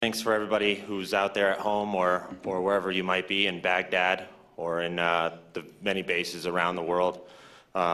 Thanks for everybody who's out there at home or wherever you might be in Baghdad or in the many bases around the world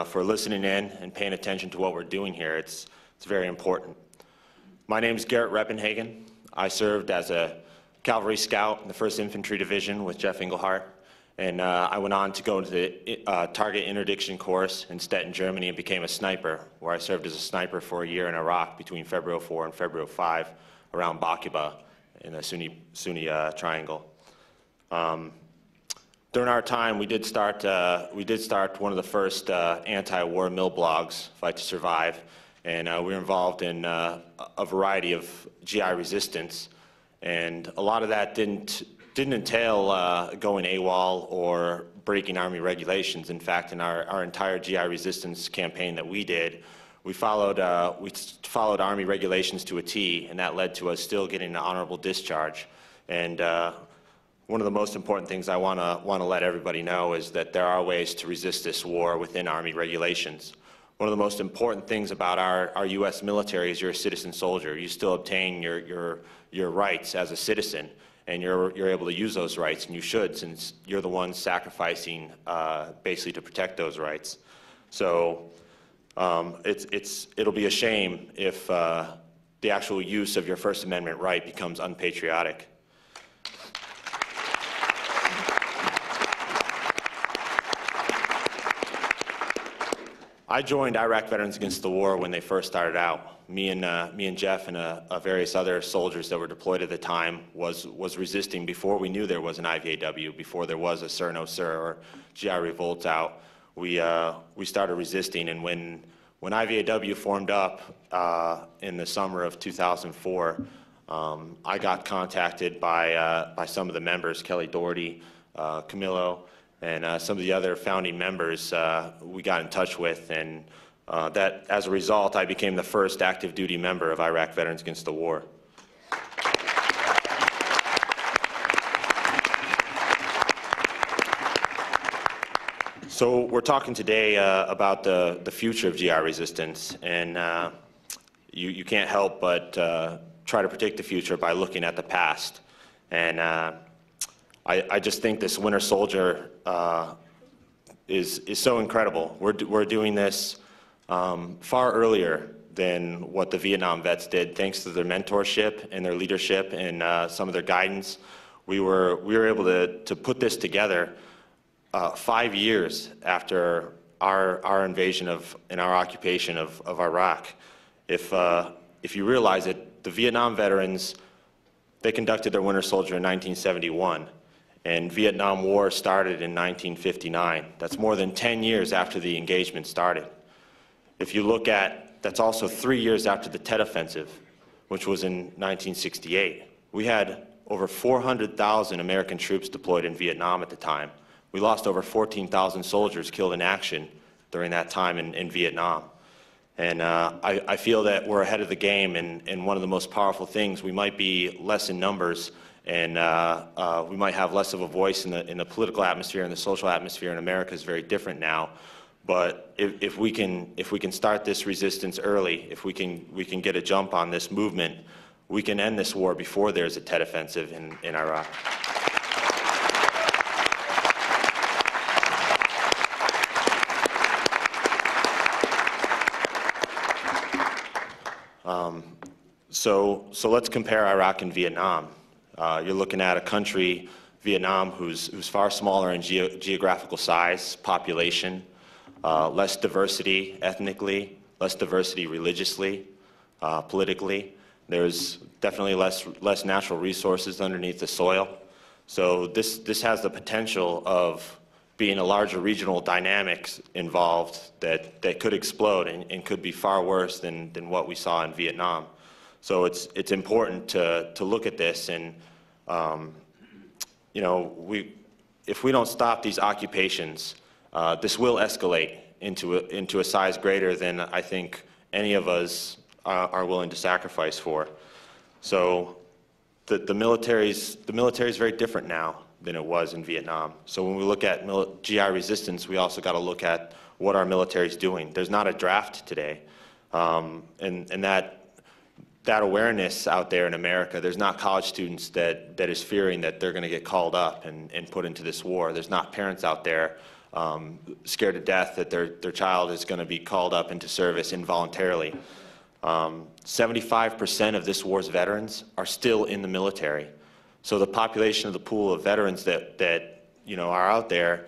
for listening in and paying attention to what we're doing here. It's very important. My name is Garet Reppenhagen. I served as a cavalry scout in the 1st Infantry Division with Jeff Engelhart, and I went on to go to the target interdiction course in Stettin, Germany, and became a sniper, where I served as a sniper for a year in Iraq between February 4 and February 5 around Baqiba in the Sunni Triangle. During our time, we did start one of the first anti-war mill blogs, Fight to Survive, and we were involved in a variety of GI resistance, and a lot of that didn't entail going AWOL or breaking Army regulations. In fact, in our entire GI resistance campaign that we did, we followed Army regulations to a T, and that led to us still getting an honorable discharge. And one of the most important things I want to let everybody know is that there are ways to resist this war within Army regulations. One of the most important things about our U.S. military is you're a citizen soldier. You still obtain your rights as a citizen, and you're able to use those rights, and you should, since you're the ones sacrificing basically to protect those rights. So it'll be a shame if the actual use of your First Amendment right becomes unpatriotic. I joined Iraq Veterans Against the War when they first started out. Me and Jeff and various other soldiers that were deployed at the time was resisting before we knew there was an IVAW, before there was a Sir No Sir or GI revolts out. We started resisting, and when IVAW formed up in the summer of 2004, I got contacted by some of the members, Kelly Doherty, Camillo, and some of the other founding members we got in touch with, and that, as a result, I became the first active duty member of Iraq Veterans Against the War. So we're talking today about the future of GI resistance, and you can't help but try to predict the future by looking at the past. And I just think this Winter Soldier is so incredible. We're doing this far earlier than what the Vietnam vets did, thanks to their mentorship and their leadership and some of their guidance. We were able to put this together 5 years after our invasion and our occupation of Iraq. If you realize it, the Vietnam veterans, they conducted their Winter Soldier in 1971. And Vietnam War started in 1959. That's more than 10 years after the engagement started. If you look at, that's also 3 years after the Tet Offensive, which was in 1968. We had over 400,000 American troops deployed in Vietnam at the time. We lost over 14,000 soldiers killed in action during that time in Vietnam. And I feel that we're ahead of the game, and one of the most powerful things, we might be less in numbers, and we might have less of a voice in the political atmosphere and the social atmosphere in America is very different now. But if we can start this resistance early, if we can get a jump on this movement, we can end this war before there's a Tet Offensive in Iraq. So let's compare Iraq and Vietnam. You're looking at a country, Vietnam, who's far smaller in geographical size, population, less diversity ethnically, less diversity religiously, politically. There's definitely less natural resources underneath the soil. So this has the potential of being a larger regional dynamics involved that could explode and could be far worse than what we saw in Vietnam. So it's important to look at this, and you know, if we don't stop these occupations, this will escalate into a size greater than I think any of us are willing to sacrifice for. So the military is very different now than it was in Vietnam. So when we look at GI resistance, we also got to look at what our military is doing. There's not a draft today, and that that awareness out there in America. There's not college students that is fearing that they're going to get called up and put into this war. There's not parents out there scared to death that their child is going to be called up into service involuntarily. 75% of this war's veterans are still in the military. So the population of the pool of veterans that are out there,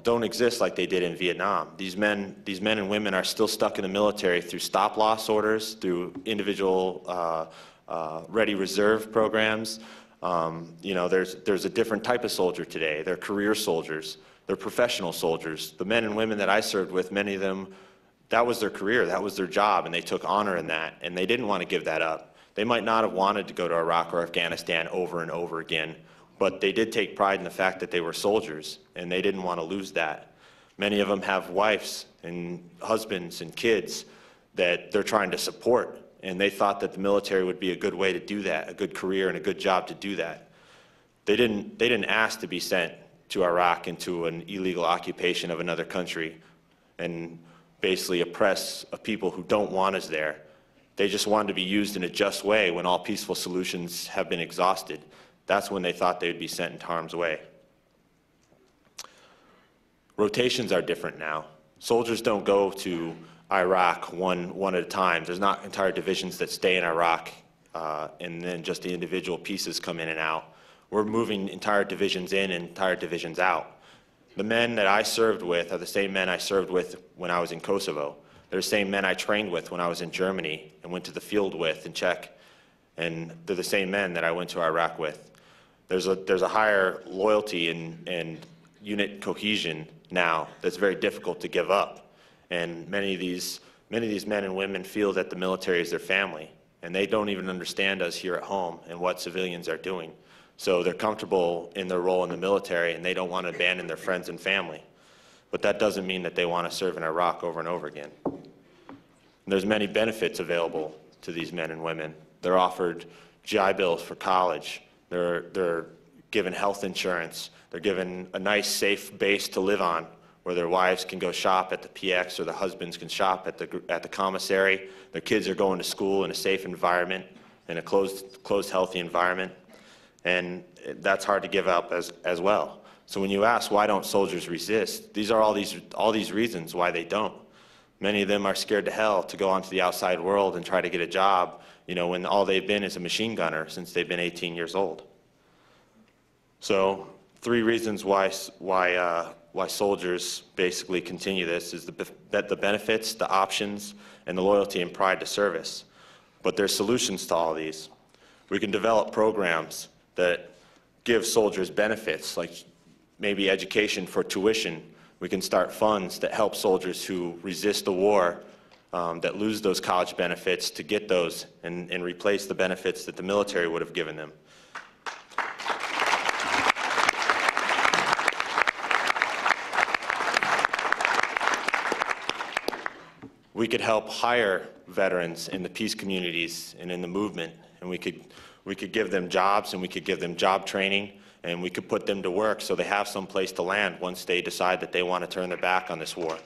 don't exist like they did in Vietnam. These men and women are still stuck in the military through stop-loss orders, through individual ready reserve programs. There's a different type of soldier today. They're career soldiers. They're professional soldiers. The men and women that I served with, many of them, that was their career, that was their job, and they took honor in that, and they didn't want to give that up. They might not have wanted to go to Iraq or Afghanistan over and over again, but they did take pride in the fact that they were soldiers, and they didn't want to lose that. Many of them have wives and husbands and kids that they're trying to support, and they thought that the military would be a good way to do that, a good career and a good job to do that. They didn't ask to be sent to Iraq into an illegal occupation of another country and basically oppress a people who don't want us there. They just wanted to be used in a just way when all peaceful solutions have been exhausted. That's when they thought they would be sent into harm's way. Rotations are different now. Soldiers don't go to Iraq one at a time. There's not entire divisions that stay in Iraq and then just the individual pieces come in and out. We're moving entire divisions in and entire divisions out. The men that I served with are the same men I served with when I was in Kosovo. They're the same men I trained with when I was in Germany and went to the field with in Czech. And they're the same men that I went to Iraq with. There's a higher loyalty and unit cohesion now that's very difficult to give up. And many of these men and women feel that the military is their family, and they don't even understand us here at home and what civilians are doing. So they're comfortable in their role in the military, and they don't want to abandon their friends and family. But that doesn't mean that they want to serve in Iraq over and over again. And there's many benefits available to these men and women. They're offered GI Bills for college. They're given health insurance. They're given a nice, safe base to live on, where their wives can go shop at the PX or the husbands can shop at the commissary. Their kids are going to school in a safe environment, in a closed healthy environment. And that's hard to give up as well. So when you ask why don't soldiers resist, these are all these reasons why they don't. Many of them are scared to hell to go onto the outside world and try to get a job, when all they've been is a machine gunner since they've been 18 years old. So 3 reasons why soldiers basically continue this is the benefits, the options, and the loyalty and pride to service. But there's solutions to all these. We can develop programs that give soldiers benefits, like maybe education for tuition. We can start funds that help soldiers who resist the war, that lose those college benefits, to get those and replace the benefits that the military would have given them. We could help hire veterans in the peace communities and in the movement, and we could give them jobs, and we could give them job training, and we could put them to work so they have some place to land once they decide that they want to turn their back on this war.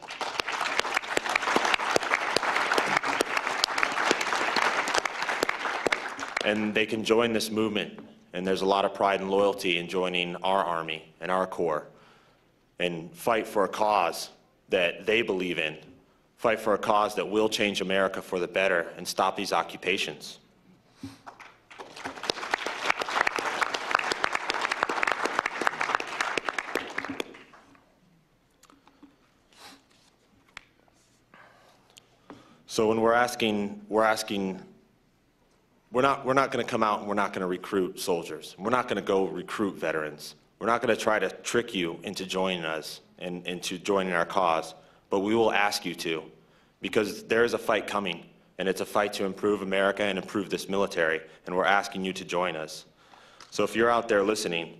And they can join this movement, and there's a lot of pride and loyalty in joining our Army and our Corps, and fight for a cause that they believe in, fight for a cause that will change America for the better and stop these occupations. So when we're not going to come out and we're not going to recruit soldiers. We're not going to go recruit veterans. We're not going to try to trick you into joining us and into joining our cause, but we will ask you to, because there is a fight coming, and it's a fight to improve America and improve this military, and we're asking you to join us. So if you're out there listening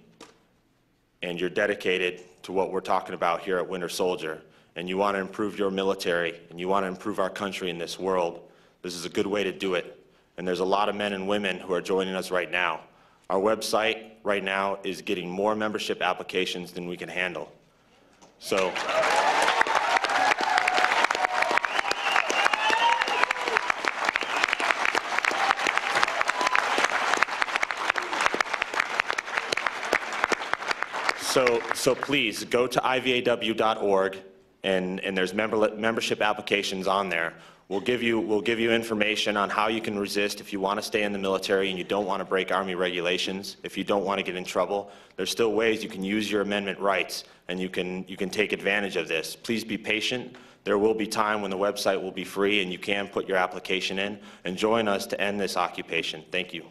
and you're dedicated to what we're talking about here at Winter Soldier, and you want to improve your military, and you want to improve our country in this world, this is a good way to do it. And there's a lot of men and women who are joining us right now. Our website right now is getting more membership applications than we can handle. So So please, go to IVAW.org, and there's membership applications on there. We'll give you information on how you can resist if you want to stay in the military and you don't want to break Army regulations, if you don't want to get in trouble. There's still ways you can use your amendment rights, and you can take advantage of this. Please be patient. There will be time when the website will be free and you can put your application in, and join us to end this occupation. Thank you.